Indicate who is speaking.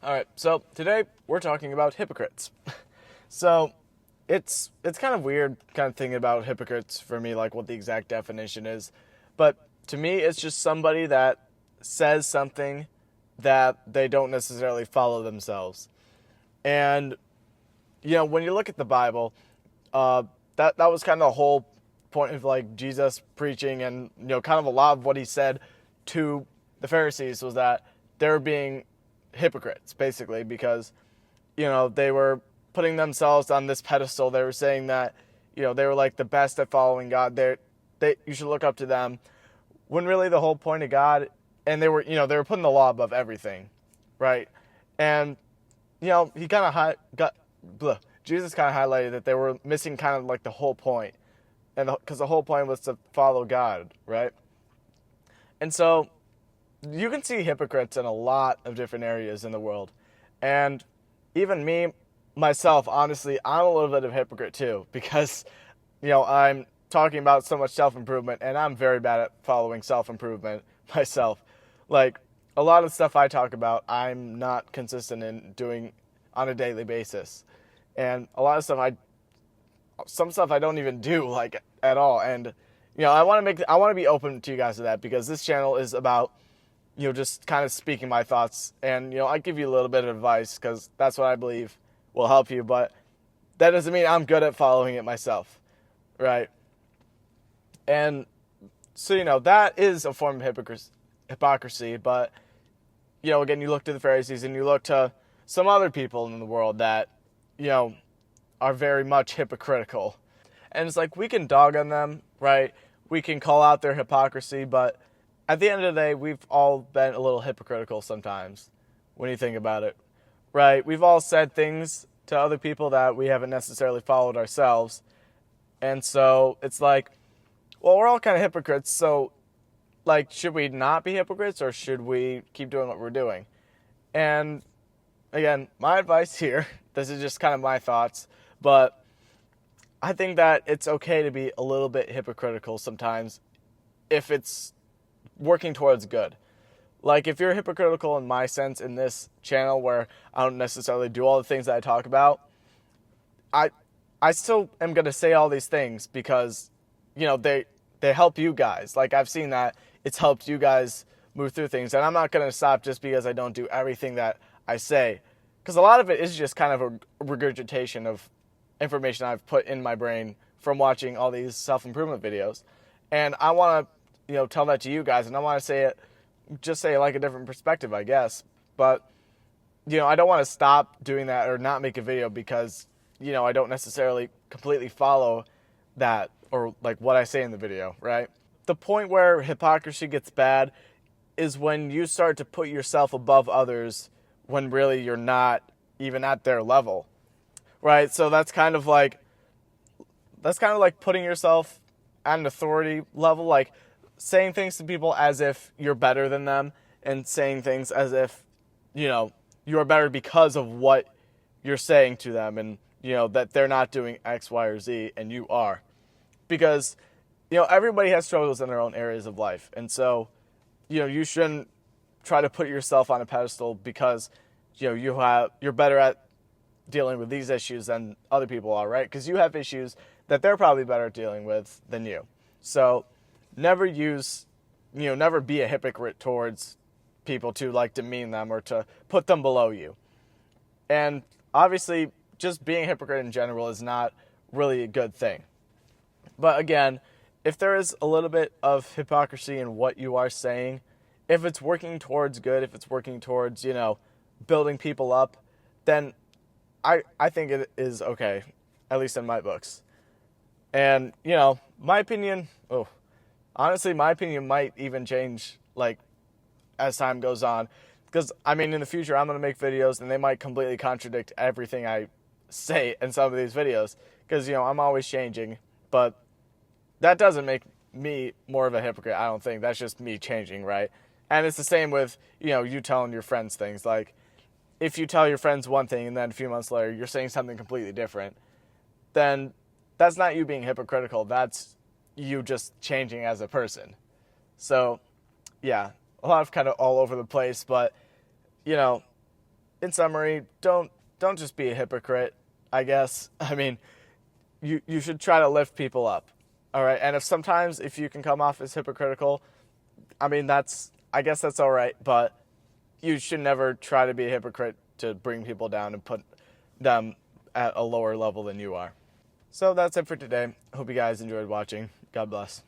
Speaker 1: All right, so today we're talking about hypocrites. So it's kind of weird kind of thinking about hypocrites for me, like what the exact definition is. But to me, it's just somebody that says something that they don't necessarily follow themselves. And, when you look at the Bible, that was kind of the whole point of like Jesus preaching and, kind of a lot of what he said to the Pharisees was that they were being hypocrites, basically, because, they were putting themselves on this pedestal. They were saying that, they were like the best at following God. You should look up to them. When really the whole point of God, and they were putting the law above everything, right? And, he kind of Jesus kind of highlighted that they were missing kind of like the whole point, and because the whole point was to follow God, right? And so you can see hypocrites in a lot of different areas in the world. And even me, myself, honestly, I'm a little bit of a hypocrite too, because, I'm talking about so much self-improvement, and I'm very bad at following self-improvement myself. Like, a lot of stuff I talk about, I'm not consistent in doing on a daily basis. And a lot of some stuff I don't even do, like, at all. And, I want to be open to you guys to that, because this channel is about, just kind of speaking my thoughts. And, I give you a little bit of advice, because that's what I believe will help you. But that doesn't mean I'm good at following it myself, right? And so, that is a form of hypocrisy. But, again, you look to the Pharisees and you look to some other people in the world that, are very much hypocritical. And it's like, we can dog on them, right? We can call out their hypocrisy, but at the end of the day, we've all been a little hypocritical sometimes when you think about it, right? We've all said things to other people that we haven't necessarily followed ourselves. And so it's like, well, we're all kind of hypocrites. So, like, should we not be hypocrites, or should we keep doing what we're doing? And again, my advice here, this is just kind of my thoughts, but I think that it's okay to be a little bit hypocritical sometimes if it's working towards good. Like, if you're hypocritical in my sense in this channel, where I don't necessarily do all the things that I talk about, I still am going to say all these things because, they help you guys. Like, I've seen that it's helped you guys move through things, and I'm not going to stop just because I don't do everything that I say, because a lot of it is just kind of a regurgitation of information I've put in my brain from watching all these self-improvement videos. And I want to, tell that to you guys, and I want to say it like a different perspective, I guess. But, I don't want to stop doing that or not make a video because, I don't necessarily completely follow that or like what I say in the video, right? The point where hypocrisy gets bad is when you start to put yourself above others when really you're not even at their level, right? So that's kind of like putting yourself at an authority level, like saying things to people as if you're better than them, and saying things as if, you are better because of what you're saying to them, and, that they're not doing X, Y, or Z, and you are. Because, everybody has struggles in their own areas of life. And so, you shouldn't try to put yourself on a pedestal because, you're better at dealing with these issues than other people are, right? Because you have issues that they're probably better at dealing with than you. So never be a hypocrite towards people to like demean them or to put them below you. And obviously, just being a hypocrite in general is not really a good thing. But again, if there is a little bit of hypocrisy in what you are saying, if it's working towards good, if it's working towards, building people up, then I think it is okay, at least in my books. And, my opinion, honestly, my opinion might even change, like, as time goes on. Because, in the future, I'm going to make videos, and they might completely contradict everything I say in some of these videos. Because, I'm always changing. But that doesn't make me more of a hypocrite, I don't think. That's just me changing, right? And it's the same with, you telling your friends things. Like, if you tell your friends one thing, and then a few months later, you're saying something completely different, then that's not you being hypocritical. That's you just changing as a person. So, yeah, a lot of kind of all over the place, but, in summary, don't just be a hypocrite, I guess. I mean, you should try to lift people up. All right? And if you can come off as hypocritical, I mean, I guess that's all right, but you should never try to be a hypocrite to bring people down and put them at a lower level than you are. So that's it for today. Hope you guys enjoyed watching. God bless.